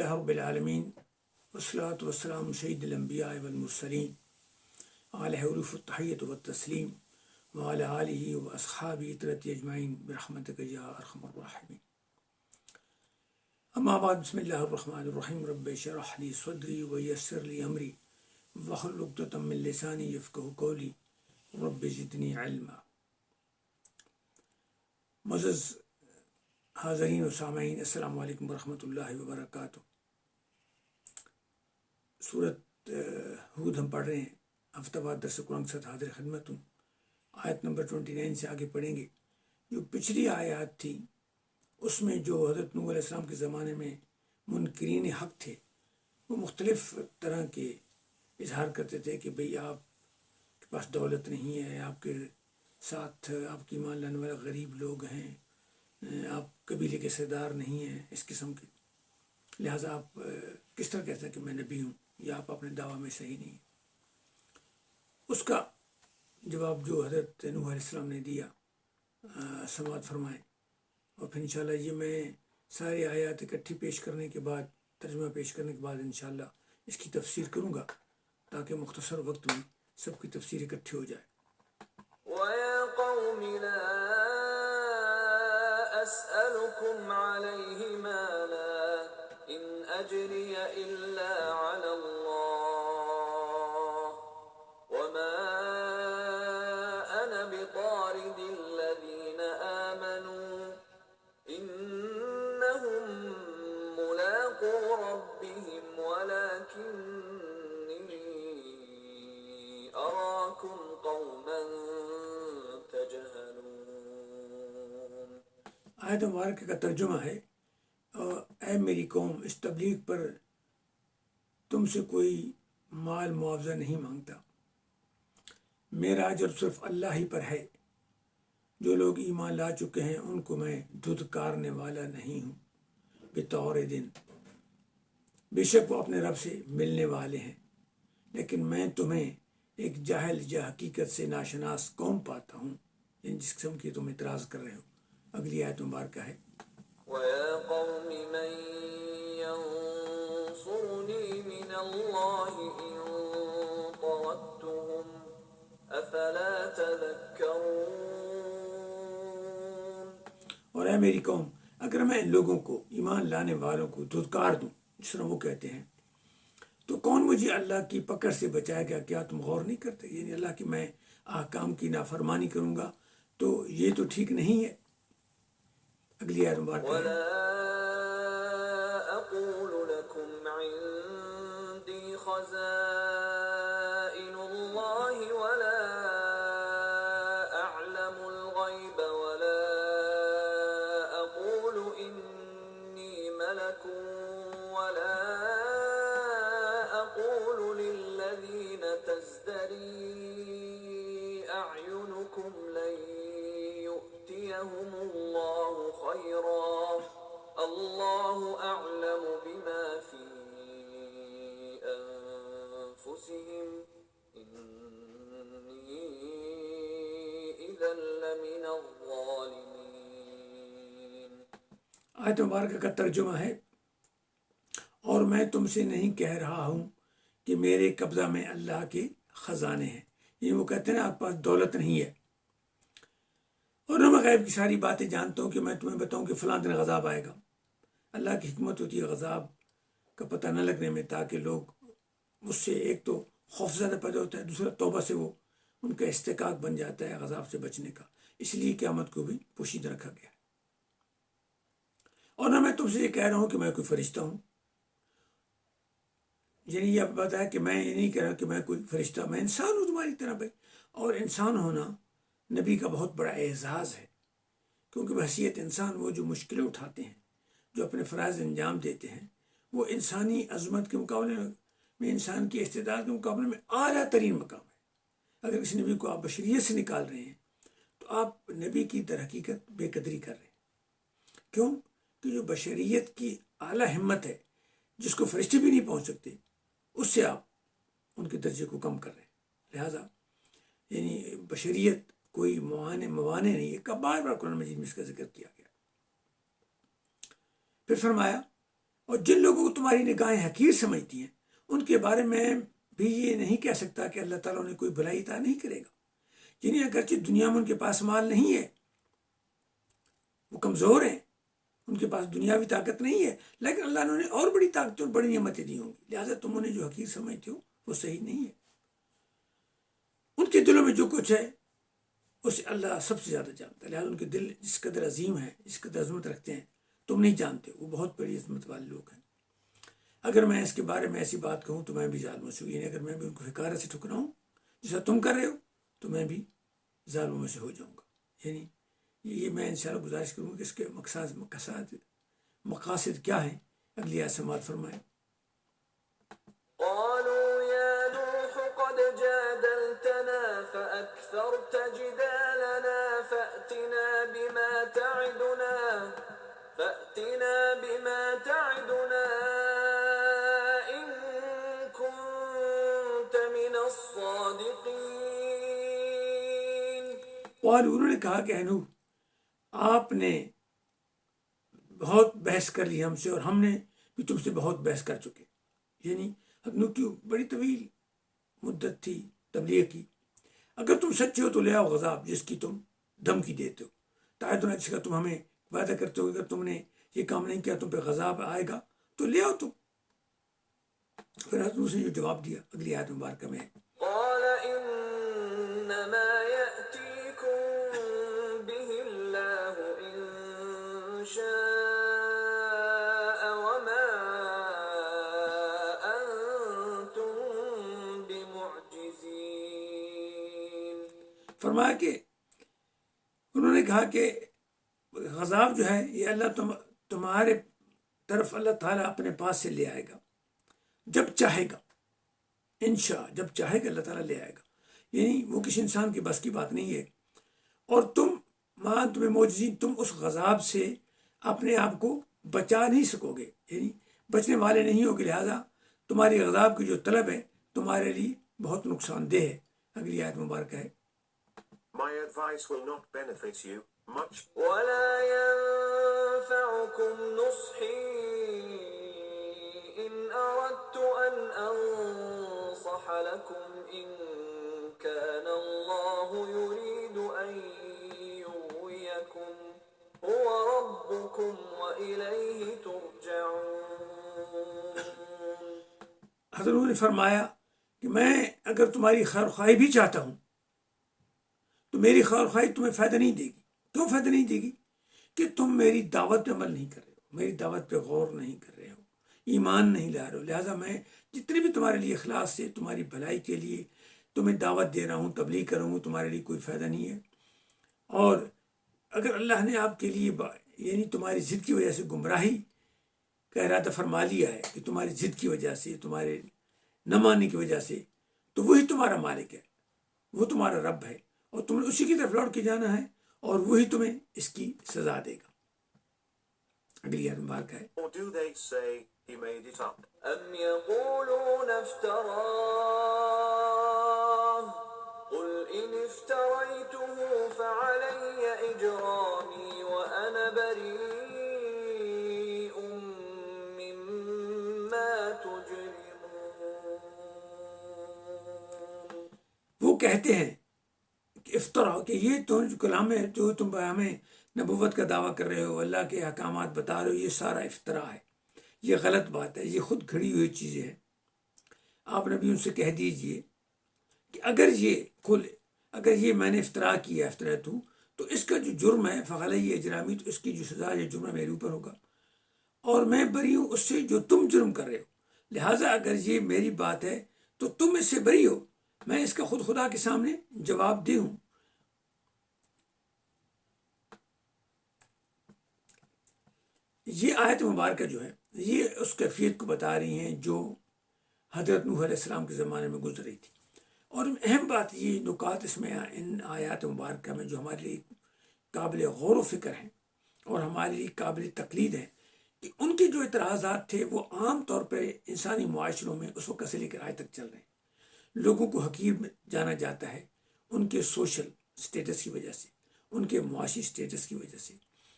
للہ رب العالمین والصلاة والسلام سید الانبیاء والمرسلین علیہ حروف التحیۃ والتسلیم وعلی آلہ واصحابہ اطرۃ اجمعین برحمتک یا ارحم الراحمین. اما بعد، بسم اللہ الرحمن الرحیم. رب اشرح لی صدری ویسر لی امری واحلل عقدۃ من لسانی یفقہوا قولی رب زدنی علما. معزز حاضرین و سامعین، السلام علیکم ورحمۃ اللہ وبرکاتہ. سورۃ ہود ہم پڑھ رہے ہیں. ہفتہ بعد درس قرآن کے ساتھ حاضر خدمت ہوں. آیت نمبر 29 سے آگے پڑھیں گے. جو پچھلی آیات تھی اس میں جو حضرت نوح علیہ السلام کے زمانے میں منکرین حق تھے، وہ مختلف طرح کے اظہار کرتے تھے کہ بھئی آپ کے پاس دولت نہیں ہے، آپ کے ساتھ آپ کی ایمان لانے والے غریب لوگ ہیں، آپ قبیلے کے سردار نہیں ہیں، اس قسم کے، لہٰذا آپ کس طرح کہتے ہیں کہ میں نبی ہوں، یا آپ اپنے دعویٰ میں صحیح نہیں ہیں. اس کا جواب جو حضرت نوح علیہ السلام نے دیا، سماعت فرمائیں. اور پھر انشاءاللہ یہ میں ساری آیات اکٹھی پیش کرنے کے بعد، ترجمہ پیش کرنے کے بعد انشاءاللہ اس کی تفسیر کروں گا، تاکہ مختصر وقت میں سب کی تفسیر اکٹھی ہو جائے. وَيَا قَوْمِ لَا أَسْأَلُكُمْ عَلَيْهِ مَالًا إِنْ أَجْرِيَ إِلَّا عَلَى اللَّهِ وَمَا أَنَا بِطَارِدِ الَّذِينَ آمَنُوا إِنَّهُمْ مُلَاقُو رَبِّهِمْ وَلَكِنِّي أَرَاكُمْ قَوْمًا تَجْهَلُونَ. آیت مبارکہ کا ترجمہ ہے: اے میری قوم، اس تبلیغ پر تم سے کوئی مال معاوضہ نہیں مانگتا. میرا اجر صرف اللہ ہی پر ہے. جو لوگ ایمان لا چکے ہیں ان کو میں دھتکارنے والا نہیں ہوں. بطور دن، بے شک وہ اپنے رب سے ملنے والے ہیں، لیکن میں تمہیں ایک جاہل یا حقیقت سے ناشناس قوم پاتا ہوں، جس قسم کی تم اعتراض کر رہے ہو. اگلی آیت مبارکہ ہے: وَيَا قَوْمِ مَنْ يَنْصُرُنِي مِنَ اللَّهِ إِنْ طَرَدتُّهُمْ أَفَلَا تَذَكَّرُونَ. اور اے میری قوم، اگر میں ان لوگوں کو، ایمان لانے والوں کو دھتکار دوں، جس طرح وہ کہتے ہیں، تو کون مجھے اللہ کی پکڑ سے بچائے گا؟ کیا تم غور نہیں کرتے؟ یعنی اللہ کی میں احکام کی نافرمانی کروں گا تو یہ تو ٹھیک نہیں ہے. اگلی آیت مبارکہ ہے: وَلَا أَقُولُ لَكُمْ عِنْدِي خَزَائِنُ اللَّهِ وَلَا أَعْلَمُ الْغَيْبَ وَلَا أَقُولُ إِنِّي مَلَكٌ وَلَا أَقُولُ لِلَّذِينَ تَزْدَرِي أَعْيُنُكُمْ لَن يُؤْتِيَهُمُ اللَّهُ خَيْرًا اللَّهُ أَعْلَمُ بِمَا فِي أَنفُسِهِمْ إِنِّي إِذًا لَّمِنَ الظَّالِمِينَ. آیت مبارکہ کا ترجمہ ہے: اور میں تم سے نہیں کہہ رہا ہوں کہ میرے قبضہ میں اللہ کے خزانے ہیں. یہ وہ کہتے ہیں نا، آپ پاس دولت نہیں ہے، اور نہ میں غیب کی ساری باتیں جانتا ہوں کہ میں تمہیں بتاؤں کہ فلاں دن عذاب آئے گا. اللہ کی حکمت ہوتی ہے عذاب کا پتہ نہ لگنے میں، تاکہ لوگ اس سے، ایک تو خوف زیادہ پیدا ہوتا ہے، دوسرا توبہ سے وہ ان کا استحقاق بن جاتا ہے عذاب سے بچنے کا. اس لیے قیامت کو بھی پوشیدہ رکھا گیا. اور نہ میں تم سے یہ کہہ رہا ہوں کہ میں کوئی فرشتہ ہوں. یعنی یہ بتایا کہ میں یہ نہیں کہہ رہا کہ میں کوئی فرشتہ، میں انسان ہوں تمہاری طرح بھائی. اور انسان ہونا نبی کا بہت بڑا اعزاز ہے، کیونکہ بحیثیت انسان وہ جو مشکلیں اٹھاتے ہیں، جو اپنے فرائض انجام دیتے ہیں، وہ انسانی عظمت کے مقابلے میں، انسان کی استعداد کے مقابلے میں اعلیٰ ترین مقام ہے. اگر کسی نبی کو آپ بشریت سے نکال رہے ہیں تو آپ نبی کی در حقیقت بے قدری کر رہے ہیں. کیوں؟ کہ جو بشریت کی اعلیٰ ہمت ہے، جس کو فرشتے بھی نہیں پہنچ سکتے، اس سے آپ ان کے درجے کو کم کر رہے ہیں. لہٰذا یعنی بشریت کوئی موانع نہیں ہے. بار بار قرآن مجید میں اس کا ذکر کیا گیا. پھر فرمایا: اور جن لوگوں کو تمہاری نگاہیں حقیر سمجھتی ہیں ان کے بارے میں بھی یہ نہیں کہہ سکتا کہ اللہ تعالیٰ انہیں کوئی بھلائی عطا نہیں کرے گا. یعنی اگرچہ دنیا میں ان کے پاس مال نہیں ہے، وہ کمزور ہیں، ان کے پاس دنیاوی طاقت نہیں ہے، لیکن اللہ نے انہیں اور بڑی طاقتیں اور بڑی نعمتیں دی ہوں گی. لہٰذا تم انہیں جو حقیر سمجھتے ہو وہ صحیح نہیں ہے. ان کے دلوں میں جو کچھ ہے اسے اللہ سب سے زیادہ جانتا ہے. لہٰذا ان کے دل جس قدر عظیم ہیں، جس قدر عظمت رکھتے ہیں، تم نہیں جانتے. وہ بہت بڑی عظمت والے لوگ ہیں. اگر میں اس کے بارے میں ایسی بات کہوں تو میں بھی ظالموں سے ہوں. یعنی اگر میں بھی ان کو حقارت سے ٹھکراؤں جیسا تم کر رہے ہو تو میں بھی ظالموں میں سے ہو جاؤں گا. یعنی یہ میں انشاءاللہ گزارش کروں کہ اس کے مقاصد کیا ہیں. اگلی آیت سماعت فرمائیں. قالوا يا نوح قد جادلتنا فأكثرت جدالنا فأتنا بما تعدنا إن كنت من الصادقين. اور انہوں نے کہا کہ اے نوح، آپ نے بہت بحث کر لی ہم سے اور ہم نے بھی تم سے بہت بحث کر چکے. یعنی نوح کی بڑی طویل مدت تھی تبلیغ کی. اگر تم سچے ہو تو لے آؤ غضب جس کی تم دھمکی دیتے ہو، تعدنا جس کا تم ہمیں وعدہ کرتے ہو. اگر تم نے یہ کام نہیں کیا تم پہ غضب آئے گا تو لے آؤ تم. پھر حضرت نوح نے جو جواب دیا اگلی آیت مبارکہ میں. قال إنما يأتيكم به الله إن شاء وما أنتم بمعجزين. فرمایا کہ انہوں نے کہا کہ غضب جو ہے یہ اللہ تمہارے طرف اللہ تعالیٰ اپنے پاس سے لے آئے گا جب چاہے گا. انشاء جب چاہے گا اللہ تعالیٰ لے آئے گا. یعنی وہ کسی انسان کی بس کی بات نہیں ہے. اور تمہیں معجزین، تم اس غضب سے اپنے آپ کو بچا نہیں سکو گے، یعنی بچنے والے نہیں ہوگے. لہٰذا تمہاری غضب کی جو طلب ہے تمہارے لیے بہت نقصان دہ ہے. اگلی آیت مبارکہ ہے. My advice will not benefit you much. ولا ينفعكم نصحي إن أردت أن أنصح لكم إن كان الله يريد أن يغويكم هو ربكم وإليه ترجعون. حضرت نے فرمایا کہ میں اگر تمہاری خیر خواہی بھی چاہتا ہوں تو میری خیر خواہی تمہیں فائدہ نہیں دے گی. کیوں فائدہ نہیں دے گی؟ کہ تم میری دعوت پہ عمل نہیں کر رہے ہو، میری دعوت پہ غور نہیں کر رہے ہو، ایمان نہیں لا رہے ہو. لہٰذا میں جتنی بھی تمہارے لیے اخلاص سے تمہاری بھلائی کے لیے تمہیں دعوت دے رہا ہوں، تبلیغ کر رہا ہوں، تمہارے لیے کوئی فائدہ نہیں ہے. اور اگر اللہ نے آپ کے لیے یعنی تمہاری ضد کی وجہ سے گمراہی کا ارادہ فرما لیا ہے کہ تمہاری ضد کی وجہ سے، تمہارے نہ ماننے کی وجہ سے، تو وہی تمہارا مالک ہے، وہ تمہارا رب ہے اور تمہیں اسی کی طرف لوٹ کے جانا ہے اور وہی تمہیں اس کی سزا دے گا. اگلی آیت مبارکہ ہے. Or do they say he made it up? أم يقولون افتراه قل إن افتريته فعلي إجرامي وأنا بريء مما تجرمون. وہ کہتے ہیں کہ افطرا، کہ یہ تو کلام ہے جو تم ہمیں نبوت کا دعویٰ کر رہے ہو، اللہ کے احکامات بتا رہے ہو، یہ سارا افطرا ہے، یہ غلط بات ہے، یہ خود گھڑی ہوئی چیزیں ہیں. آپ نبی ان سے کہہ دیجئے کہ اگر یہ میں نے افطرا کیا افطرت ہوں تو اس کا جو جرم ہے فعلی اجرامی، تو اس کی جو سزا یہ جرم ہے میرے اوپر ہوگا اور میں بری ہوں اس سے جو تم جرم کر رہے ہو. لہٰذا اگر یہ میری بات ہے تو تم اس سے بری ہو، میں اس کا خود خدا کے سامنے جواب دے ہوں. یہ آیت مبارکہ جو ہے یہ اس کیفیت کو بتا رہی ہیں جو حضرت نوح علیہ السلام کے زمانے میں گزر رہی تھی. اور اہم بات یہ نکات اس میں ان آیات مبارکہ میں جو ہمارے لیے قابل غور و فکر ہیں اور ہمارے لیے قابل تقلید ہیں کہ ان کے جو اعتراضات تھے وہ عام طور پہ انسانی معاشروں میں اس وقت سے لے کر آج تک چل رہے ہیں. لوگوں کو حقیر جانا جاتا ہے ان کے سوشل سٹیٹس کی وجہ سے، ان کے معاشی سٹیٹس کی وجہ سے،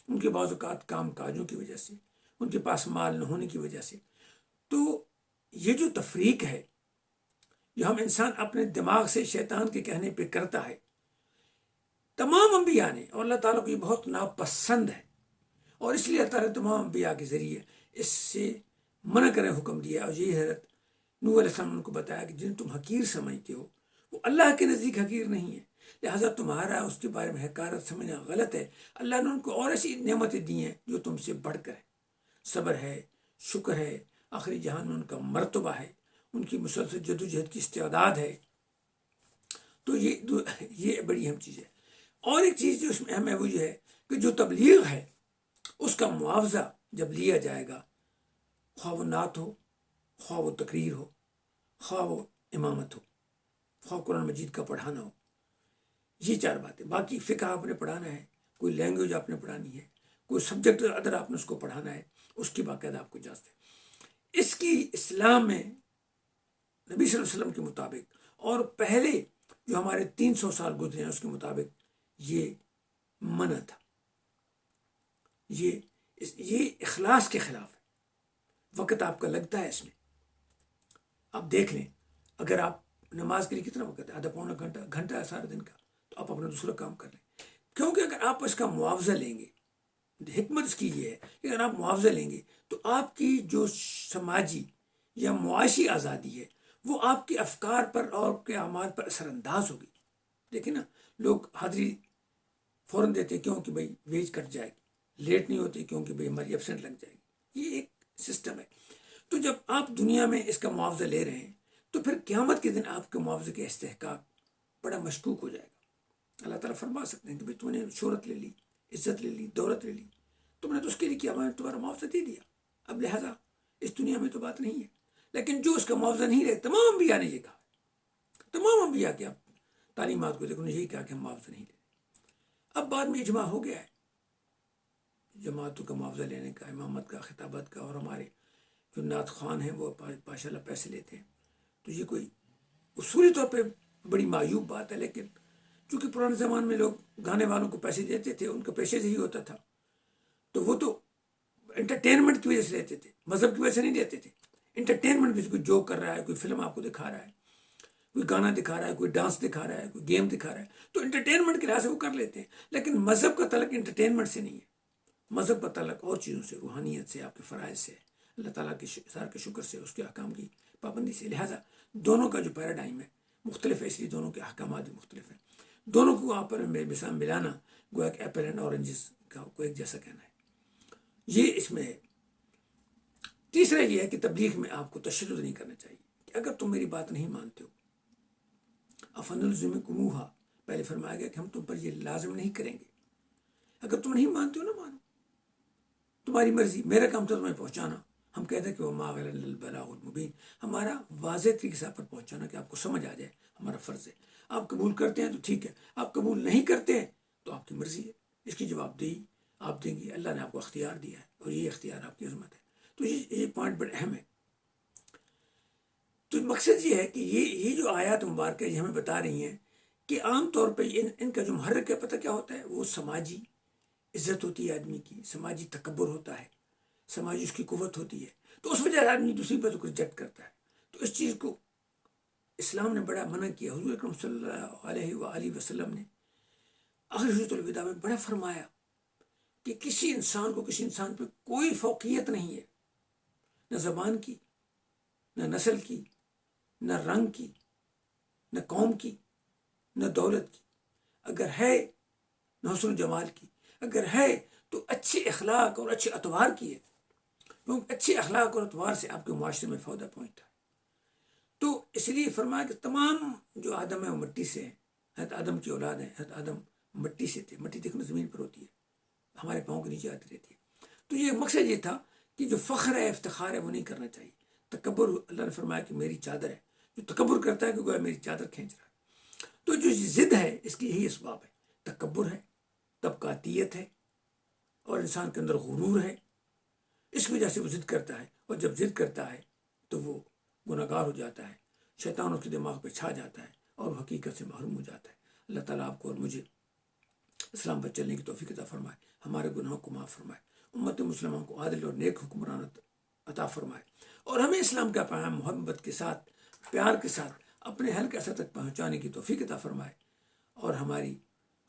ان کے بعض اوقات کام کاجوں کی وجہ سے، ان کے پاس مال نہ ہونے کی وجہ سے. تو یہ جو تفریق ہے جو ہم انسان اپنے دماغ سے شیطان کے کہنے پہ کرتا ہے، تمام انبیاء نے، اور اللہ تعالیٰ کو یہ بہت ناپسند ہے، اور اس لیے اللہ تعالیٰ نے تمام انبیاء کے ذریعے اس سے منع کرنے حکم دیا. اور یہ حضرت نوح علیہ السلام نے ان کو بتایا کہ جن تم حقیر سمجھتے ہو وہ اللہ کے نزدیک حقیر نہیں ہے، لہٰذا تمہارا اس کے بارے میں حقارت سمجھنا غلط ہے. اللہ نے ان کو اور ایسی نعمتیں دی ہیں جو تم سے بڑھ کر ہے. صبر ہے، شکر ہے، آخری جہان میں ان کا مرتبہ ہے، ان کی مسلسل جدوجہد کی استعداد ہے. تو یہ بڑی اہم چیز ہے. اور ایک چیز جو اس میں اہم ہے وہ یہ ہے کہ جو تبلیغ ہے اس کا معاوضہ جب لیا جائے گا، خواہ وہ نعت ہو، خواہ وہ تقریر ہو، خواہ وہ امامت ہو، خواہ قرآن مجید کا پڑھانا ہو، یہ 4 باتیں. باقی فقہ آپ نے پڑھانا ہے، کوئی لینگویج آپ نے پڑھانی ہے، کوئی سبجیکٹ ادر آپ نے اس کو پڑھانا ہے، اس کی باقاعدہ آپ کو اجازت ہے. اس کی اسلام میں نبی صلی اللہ علیہ وسلم کے مطابق اور پہلے جو ہمارے 300 سال گزرے ہیں اس کے مطابق یہ منع تھا. یہ اخلاص کے خلاف ہے. وقت آپ کا لگتا ہے اس میں. آپ دیکھ لیں، اگر آپ نماز کے لیے کتنا وقت ہے؟ آدھا پونا گھنٹہ ہے سارے دن کا، تو آپ اپنا دوسرا کام کر لیں. کیونکہ اگر آپ اس کا معاوضہ لیں گے، حکمت اس کی یہ ہے کہ اگر آپ معاوضہ لیں گے تو آپ کی جو سماجی یا معاشی آزادی ہے وہ آپ کے افکار پر اور آپ کے اعمال پر اثر انداز ہوگی. دیکھیں نا، لوگ حاضری فوراً دیتے ہیں کیوں کہ بھائی ویج کٹ جائے گی، لیٹ نہیں ہوتی کیونکہ بھائی ہماری ایبسنٹ لگ جائے گی. یہ ایک سسٹم ہے. تو جب آپ دنیا میں اس کا معاوضہ لے رہے ہیں تو پھر قیامت کے دن آپ کے معاوضے کے استحقاق بڑا مشکوک ہو جائے گا. اللہ تعالیٰ فرما سکتے ہیں کہ بھائی تم نے شہرت لے لی، عزت لے لی، دولت لے لی، تم نے تو اس کے لیے کیا، میں نے تمہارا معاوضہ دے دیا، اب لہٰذا اس دنیا میں تو بات نہیں ہے. لیکن جو اس کا معاوضہ نہیں رہے، تمام انبیاء نے یہ کہا، تمام انبیاء کی آپ تعلیمات کو دیکھو، یہی کہا کہ ہم معاوضہ نہیں لیں. اب بعد میں اجماع ہو گیا ہے جماعتوں کا معاوضہ لینے کا، امامت کا، خطابت کا، اور ہمارے جو نعت خوان ہیں وہ ماشاء اللہ پیسے لیتے ہیں. تو یہ کوئی اصولی طور پہ بڑی معیوب بات ہے. لیکن چونکہ پرانے زمانے میں لوگ گانے والوں کو پیسے دیتے تھے، ان کا پیشے سے ہی ہوتا تھا، تو وہ تو انٹرٹینمنٹ کی وجہ سے لیتے تھے، مذہب کی وجہ سے نہیں دیتے تھے. انٹرٹینمنٹ بھی، کوئی جوک کر رہا ہے، کوئی فلم آپ کو دکھا رہا ہے، کوئی گانا دکھا رہا ہے، کوئی ڈانس دکھا رہا ہے، کوئی گیم دکھا رہا ہے، تو انٹرٹینمنٹ کے لحاظ سے وہ کر لیتے ہیں. لیکن مذہب کا تعلق انٹرٹینمنٹ سے نہیں ہے. مذہب کا تعلق اور چیزوں سے، روحانیت سے، آپ کے فرائض سے، اللہ تعالیٰ کے اظہار کے شکر سے، اس کے احکام کی پابندی سے. لہٰذا دونوں کا جو پیراڈائم ہے مختلف ہے، اس لیے دونوں کے احکامات بھی مختلف ہیں. دونوں کو آپ پر مثال ملانا گویا کہ ایپل اینڈ اورنجز کا کو ایک جیسا کہنا ہے. یہ اس میں ہے. تیسرا یہ ہے کہ تبلیغ میں آپ کو تشدد نہیں کرنا چاہیے کہ اگر تم میری بات نہیں مانتے ہو، افنلزمکموہا، پہلے فرمایا گیا کہ ہم تم پر یہ لازم نہیں کریں گے. اگر تم نہیں مانتے ہو نہ مانو، تمہاری مرضی. میرا کام تو تمہیں پہنچانا. ہم کہتے ہیں کہ وہ ما علینا الا البلاغ المبین، ہمارا واضح طریقے سے آپ پر پہنچانا کہ آپ کو سمجھ آ جائے، ہمارا فرض ہے. آپ قبول کرتے ہیں تو ٹھیک ہے، آپ قبول نہیں کرتے ہیں تو آپ کی مرضی ہے. اس کی جواب دہی آپ دیں گے. اللہ نے آپ کو اختیار دیا ہے اور یہ اختیار آپ کی عظمت ہے. تو یہ پوائنٹ بڑے اہم ہے. تو مقصد یہ ہے کہ یہ جو آیات مبارکہ یہ ہمیں بتا رہی ہیں کہ عام طور پہ ان کا جو محرک ہے، پتہ کیا ہوتا ہے؟ وہ سماجی عزت ہوتی ہے آدمی کی، سماجی تکبر ہوتا ہے، سماجی اس کی قوت ہوتی ہے. تو اس وجہ سے آدمی دوسری پر تو ریجیکٹ کرتا ہے. تو اس چیز کو اسلام نے بڑا منع کیا. حضور اکرم صلی اللہ علیہ وآلہ وسلم نے آخری حجۃ الوداع میں بڑا فرمایا کہ کسی انسان کو کسی انسان پہ کوئی فوقیت نہیں ہے، نہ زبان کی، نہ نسل کی، نہ رنگ کی، نہ قوم کی، نہ دولت کی. اگر ہے نہ حسن و جمال کی، اگر ہے تو اچھے اخلاق اور اچھے اطوار کی ہے. کیونکہ اچھے اخلاق اور اطوار سے آپ کے معاشرے میں فائدہ پہنچتا ہے. تو اس لیے فرمایا کہ تمام جو آدم ہے وہ مٹی سے ہیں. حضرت آدم کی اولاد ہیں. حضرت آدم مٹی سے تھے. مٹی دیکھنا زمین پر ہوتی ہے، ہمارے پاؤں کے نیچے آتی رہتی ہے. تو یہ مقصد یہ تھا کہ جو فخر ہے، افتخار ہے، وہ نہیں کرنا چاہیے. تکبر، اللہ نے فرمایا کہ میری چادر ہے. جو تکبر کرتا ہے کہ گویا میری چادر کھینچ رہا ہے. تو جو ضد ہے اس کی یہی اسباب ہے. تکبر ہے، طبقاتیت ہے، اور انسان کے اندر غرور ہے. اس وجہ سے وہ ضد کرتا ہے، اور جب ضد کرتا ہے تو وہ گناہ گار ہو جاتا ہے. شیطان اس کے دماغ پہ چھا جاتا ہے اور حقیقت سے محروم ہو جاتا ہے. اللہ تعالیٰ آپ کو اور مجھے اسلام پر چلنے کی توفیق عطا فرمائے، ہمارے گناہوں کو معاف فرمائے. امت مسلمہ کو عادل اور نیک حکمرانت عطا فرمائے، اور ہمیں اسلام کا پیغام محبت کے ساتھ، پیار کے ساتھ اپنے حلقہ اثر تک پہنچانے کی توفیق عطا فرمائے، اور ہماری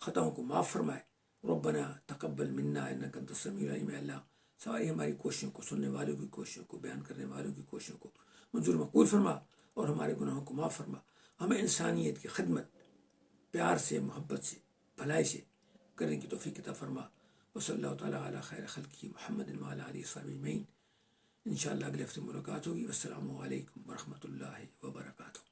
خطاؤں کو معاف فرمائے۔ ربنا تقبل منا انک انت السمیع العلیم۔ اللہ ساری ہماری کوششوں کو، سننے والوں کی کوششوں کو، بیان کرنے والوں کی کوششوں کو منظور مقبول فرما، اور ہمارے گناہوں کو معاف فرما۔ ہمیں انسانیت کی خدمت پیار سے، محبت سے، بھلائی سے کرنے کی توفیق عطا فرما۔ وصلی اللہ تعالیٰ علی خیر خلقہ محمد وعلی آلہ وصحبہ اجمعین۔ انشاءاللہ اگلے ہفتے ملاقات ہوگی۔ السلام علیکم ورحمۃ اللہ وبرکاتہ۔